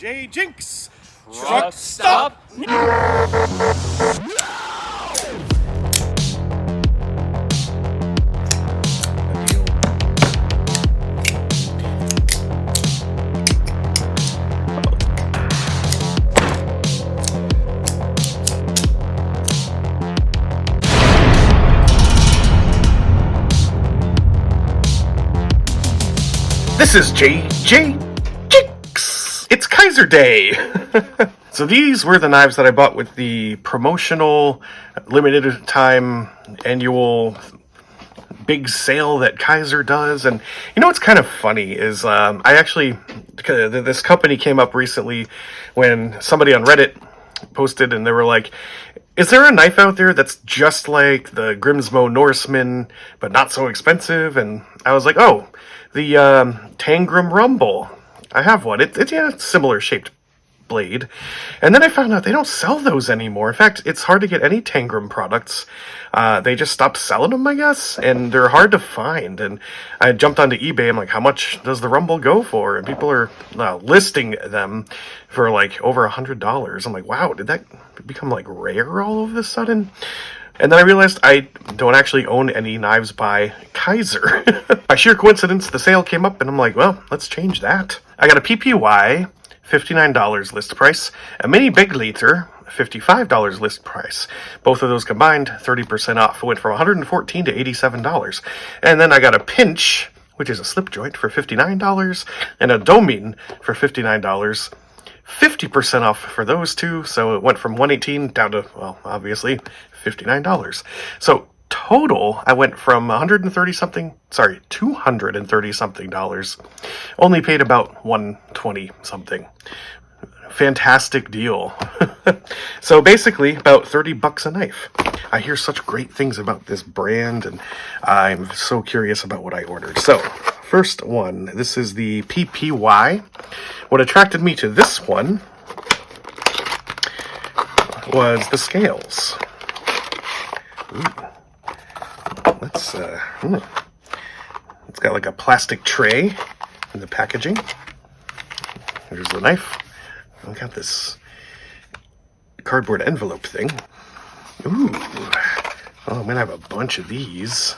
J Jinx! Truck stop! This is J Jinx! It's Kizer Day! So these were the knives that I bought with the promotional, limited time, annual big sale that Kizer does. And you know what's kind of funny is this company came up recently when somebody on Reddit posted and they were like, is there a knife out there that's just like the Grimsmo Norseman but not so expensive? And I was like, oh, the Tangram Rumble. I have one. It's a similar shaped blade. And then I found out they don't sell those anymore. In fact, it's hard to get any Tangram products. They just stopped selling them, I guess, and they're hard to find. And I jumped onto eBay. I'm like, how much does the Rumble go for? And people are listing them for like over $100. I'm like, wow, did that become like rare all of a sudden? And then I realized I don't actually own any knives by Kizer. By sheer coincidence, the sale came up, and I'm like, well, let's change that. I got a PPY, $59 list price, a mini big liter, $55 list price. Both of those combined, 30% off. It went from $114 to $87. And then I got a pinch, which is a slip joint, for $59, and a domine for $59. 50% off for those two, so it went from $118 down to, well, obviously, $59. So total, I went from $230 something dollars. Only paid about $120 something. Fantastic deal. So basically, about $30 a knife. I hear such great things about this brand, and I'm so curious about what I ordered. So, first one, this is the PPY. What attracted me to this one was the scales. Ooh. Let's, it's got like a plastic tray in the packaging. There's the knife. I got this cardboard envelope thing. Ooh. Oh man, I have a bunch of these.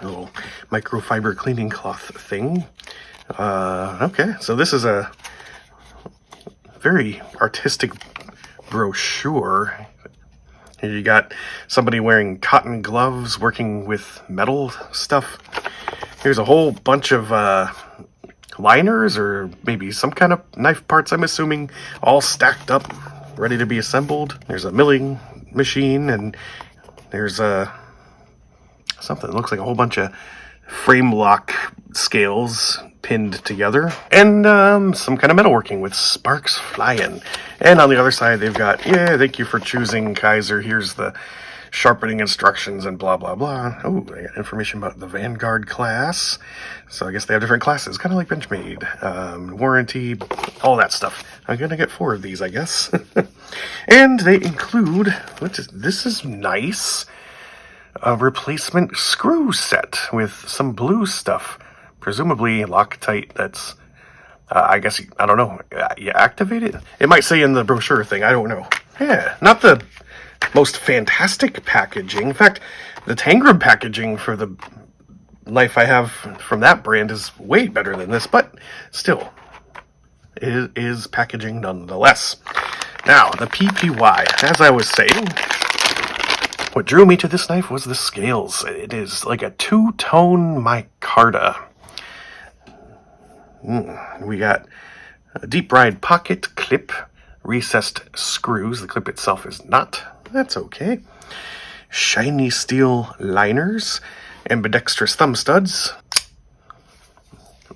Little microfiber cleaning cloth thing. Okay, so this is a very artistic brochure. Here you got somebody wearing cotton gloves working with metal stuff. Here's a whole bunch of liners or maybe some kind of knife parts, I'm assuming, all stacked up, ready to be assembled. There's a milling machine, and there's something that looks like a whole bunch of frame lock scales pinned together, and some kind of metalworking with sparks flying. And on the other side, they've got, thank you for choosing Kizer. Here's the sharpening instructions and blah, blah, blah. Oh, they got information about the Vanguard class. So I guess they have different classes, kind of like Benchmade. Warranty, all that stuff. I'm going to get 4 of these, I guess. And they include, this is nice, a replacement screw set with some blue stuff. Presumably Loctite that's, I don't know, you activate it? It might say in the brochure thing, I don't know. Yeah, not the most fantastic packaging. In fact, the Tangram packaging for the knife I have from that brand is way better than this, but still, it is packaging nonetheless. Now, the PPY, as I was saying, what drew me to this knife was the scales. It is like a 2-tone micarta. We got a deep ride pocket clip, recessed screws. The clip itself is not. That's okay. Shiny steel liners, ambidextrous thumb studs.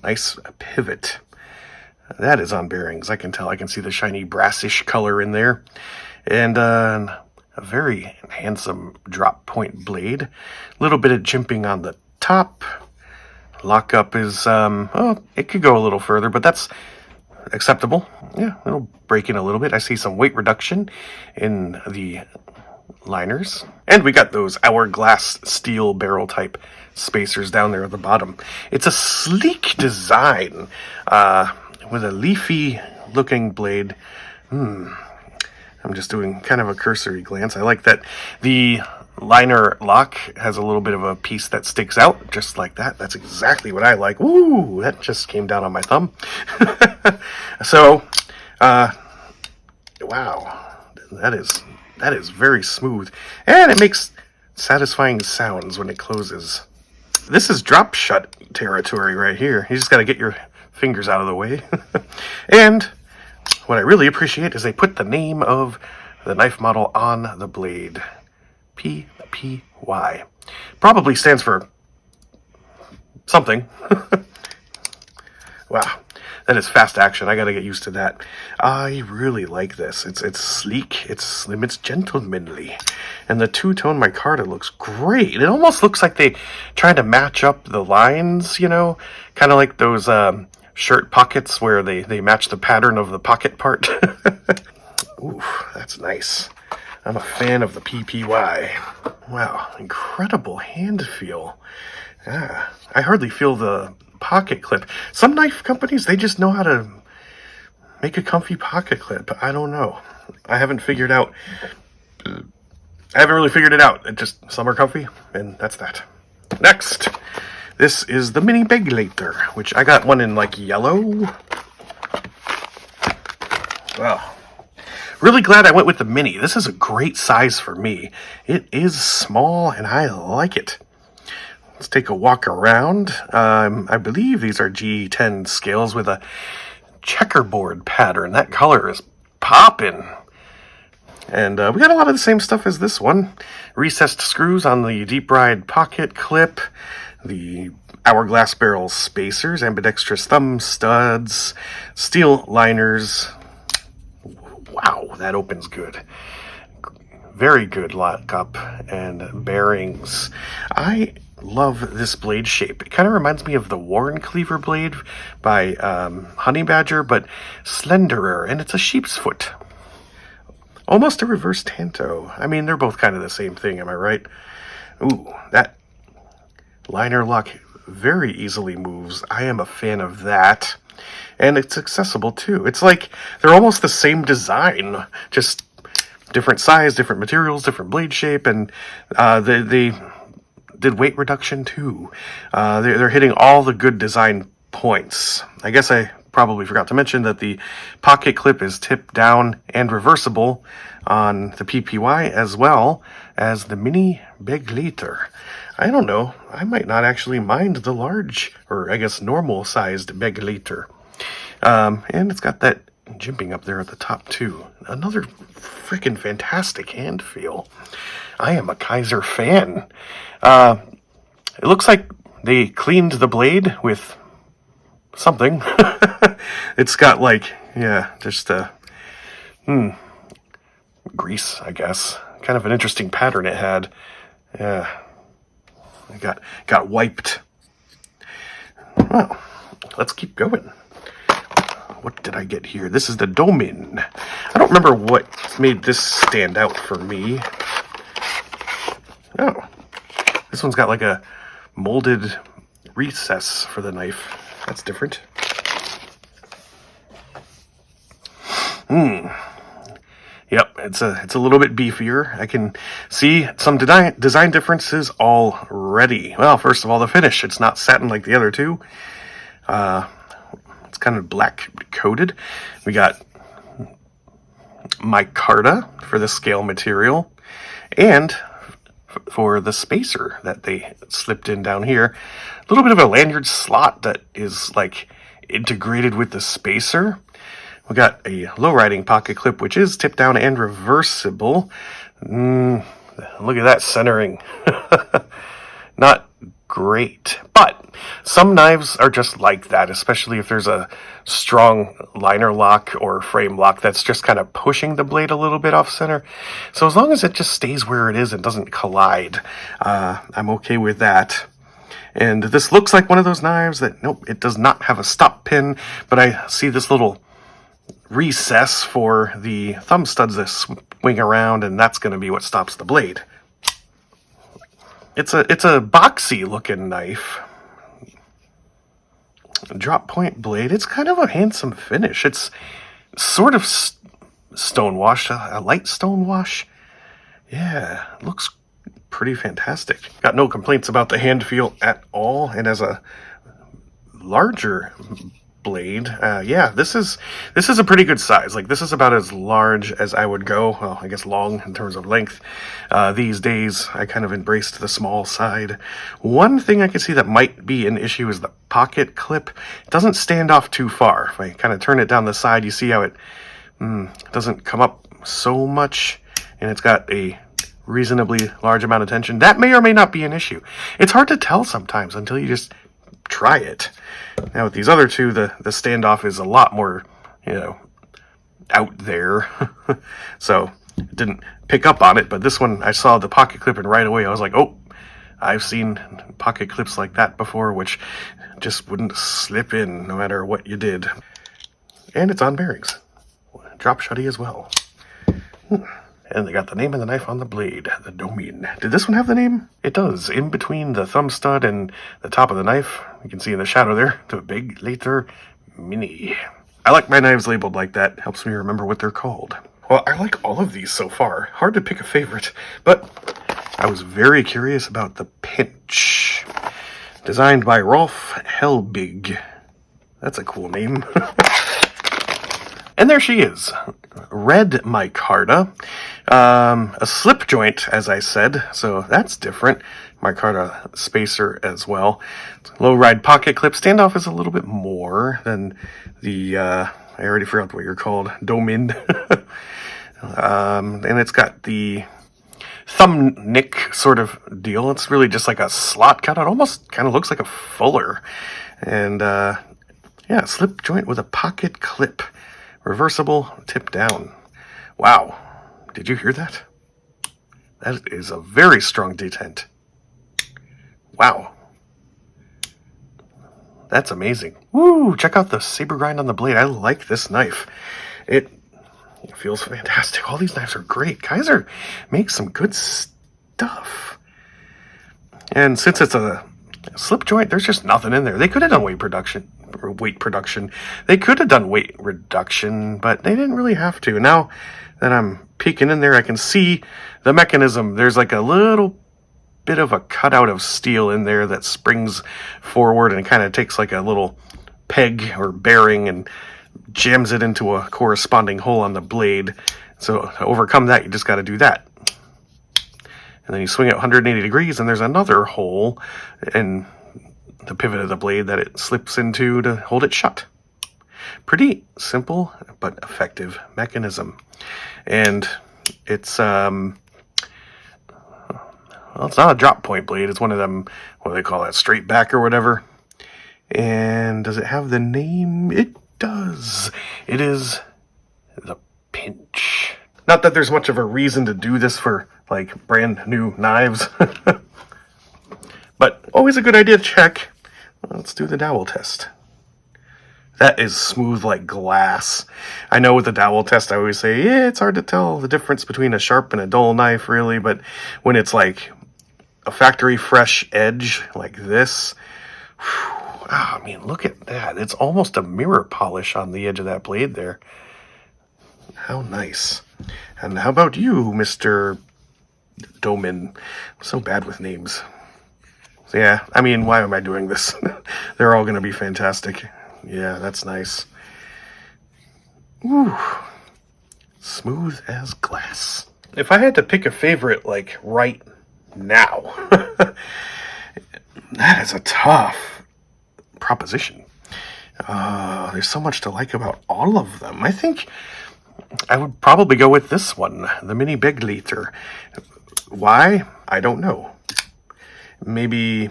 Nice pivot. That is on bearings. I can tell. I can see the shiny brassish color in there. And a very handsome drop point blade. A little bit of jimping on the top. Lockup is, it could go a little further, but that's acceptable. Yeah, it'll break in a little bit. I see some weight reduction in the liners. And we got those hourglass steel barrel type spacers down there at the bottom. It's a sleek design with a leafy looking blade. I'm just doing kind of a cursory glance. I like that the liner lock has a little bit of a piece that sticks out, just like that. That's exactly what I like. Ooh, that just came down on my thumb. So, wow, that is very smooth, and it makes satisfying sounds when it closes. This is drop shut territory right here. You just got to get your fingers out of the way. And what I really appreciate is they put the name of the knife model on the blade. PPY. Probably stands for something. Wow, that is fast action. I gotta get used to that. I really like this. It's sleek, it's slim, it's gentlemanly. And the two-tone micarta looks great. It almost looks like they tried to match up the lines, you know? Kind of like those shirt pockets where they match the pattern of the pocket part. Ooh, that's nice. I'm a fan of the PPY. Wow, incredible hand feel. I hardly feel the pocket clip. Some knife companies, they just know how to make a comfy pocket clip. I don't know. I haven't really figured it out. It just, some are comfy, and that's that. Next, this is the mini Beglater, which I got one in like yellow. Wow. Really glad I went with the mini. This is a great size for me. It is small, and I like it. Let's take a walk around. I believe these are G10 scales with a checkerboard pattern. That color is popping. And we got a lot of the same stuff as this one. Recessed screws on the deep ride pocket clip, the hourglass barrel spacers, ambidextrous thumb studs, steel liners. Wow, that opens good. Very good lockup and bearings. I love this blade shape. It kind of reminds me of the Warren Cleaver blade by Honey Badger, but slenderer, and it's a sheep's foot. Almost a reverse tanto. I mean, they're both kind of the same thing, am I right? Ooh, that liner lock very easily moves. I am a fan of that. And it's accessible too. It's like they're almost the same design, just different size, different materials, different blade shape, and they did weight reduction too. They're hitting all the good design points. I guess I probably forgot to mention that the pocket clip is tip down and reversible on the PPY as well as the mini Beglater. I don't know. I might not actually mind the large, or I guess normal sized Beglater. And it's got that jimping up there at the top too. Another freaking fantastic hand feel. I am a Kizer fan. It looks like they cleaned the blade with something. It's got like, yeah, just grease, I guess. Kind of an interesting pattern it had. Yeah, it got wiped. Well, let's keep going. What did I get here? This is the Domin. I don't remember what made this stand out for me. Oh, this one's got like a molded recess for the knife. That's different. Yep, it's a little bit beefier. I can see some design differences already. Well, first of all, the finish. It's not satin like the other two. It's kind of black coated. We got micarta for the scale material, and for the spacer that they slipped in down here, a little bit of a lanyard slot that is like integrated with the spacer. We got a low riding pocket clip, which is tip down and reversible. Look at that centering. Not great, but some knives are just like that, especially if there's a strong liner lock or frame lock that's just kind of pushing the blade a little bit off center. So as long as it just stays where it is and doesn't collide, I'm okay with that. And this looks like one of those knives that, nope, it does not have a stop pin, but I see this little recess for the thumb studs that wing around, and that's going to be what stops the blade. It's a boxy looking knife. Drop point blade. It's kind of a handsome finish. It's sort of stone wash, a light stone wash. Yeah, looks pretty fantastic. Got no complaints about the hand feel at all. And as a larger blade, yeah, this is a pretty good size. Like, this is about as large as I would go. Well, I guess long in terms of length. These days, I kind of embraced the small side. One thing I can see that might be an issue is the pocket clip. It doesn't stand off too far. If I kind of turn it down the side, you see how it doesn't come up so much, and it's got a reasonably large amount of tension. That may or may not be an issue. It's hard to tell sometimes until you just try it. Now with these other two, the standoff is a lot more, out there. So it didn't pick up on it, but this one I saw the pocket clip and right away I was like, oh, I've seen pocket clips like that before, which just wouldn't slip in no matter what you did. And it's on bearings. Drop shutty as well. And they got the name of the knife on the blade, the Domin. Did this one have the name? It does. In between the thumb stud and the top of the knife, you can see in the shadow there, the Big Later Mini. I like my knives labeled like that. Helps me remember what they're called. Well, I like all of these so far. Hard to pick a favorite, but I was very curious about the Pinch. Designed by Rolf Helbig. That's a cool name. And there she is, red micarta, a slip joint, as I said, so that's different. Micarta spacer as well. Low ride pocket clip. Standoff is a little bit more than the, I already forgot what you're called, Domin. And it's got the thumb nick sort of deal. It's really just like a slot cut. It almost kind of looks like a fuller. And, yeah, slip joint with a pocket clip. Reversible, tip down. Wow. Did you hear that? That is a very strong detent. Wow. That's amazing. Woo! Check out the saber grind on the blade. I like this knife. It feels fantastic. All these knives are great. Kizer makes some good stuff. And since it's a slip joint, there's just nothing in there. They could have done weight production. They could have done weight reduction, but they didn't really have to. Now that I'm peeking in there, I can see the mechanism. There's like a little bit of a cutout of steel in there that springs forward and kind of takes like a little peg or bearing and jams it into a corresponding hole on the blade. So to overcome that, you just got to do that. And then you swing it 180 degrees and there's another hole in the pivot of the blade that it slips into to hold it shut. Pretty simple but effective mechanism. And it's well, it's not a drop point blade. It's one of them, what do they call that, straight back or whatever. And does it have the name? It does. It is the Pinch. Not that there's much of a reason to do this for like brand new knives. But always a good idea to check. Let's do the dowel test. That is smooth like glass. I know with the dowel test I always say, yeah, it's hard to tell the difference between a sharp and a dull knife, really. But when it's like a factory fresh edge like this, I mean, look at that. It's almost a mirror polish on the edge of that blade there. How nice. And how about you, Mr. Domin? I'm so bad with names. So yeah, I mean, why am I doing this? They're all going to be fantastic. Yeah, that's nice. Ooh, smooth as glass. If I had to pick a favorite, like, right now, that is a tough proposition. There's so much to like about all of them. I think I would probably go with this one, the Mini Big Liter. Why? I don't know. Maybe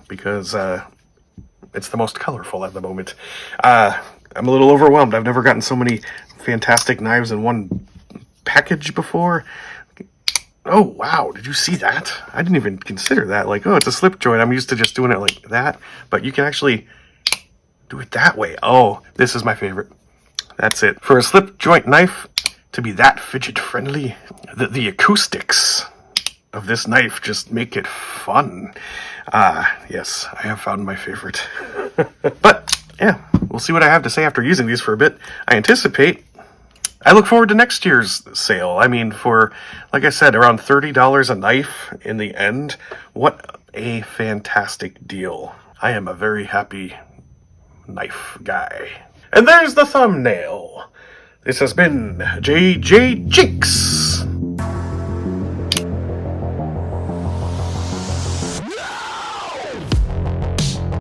because it's the most colorful at the moment. I'm a little overwhelmed. I've never gotten so many fantastic knives in one package before. Oh, wow. Did you see that? I didn't even consider that. Like, oh, it's a slip joint. I'm used to just doing it like that. But you can actually do it that way. Oh, this is my favorite. That's it. For a slip joint knife, to be that fidget friendly. The acoustics of this knife just make it fun. Yes, I have found my favorite. But yeah, we'll see what I have to say after using these for a bit. I look forward to next year's sale. I mean, for, like I said, around $30 a knife in the end, what a fantastic deal. I am a very happy knife guy. And there's the thumbnail. This has been JJ Jinx.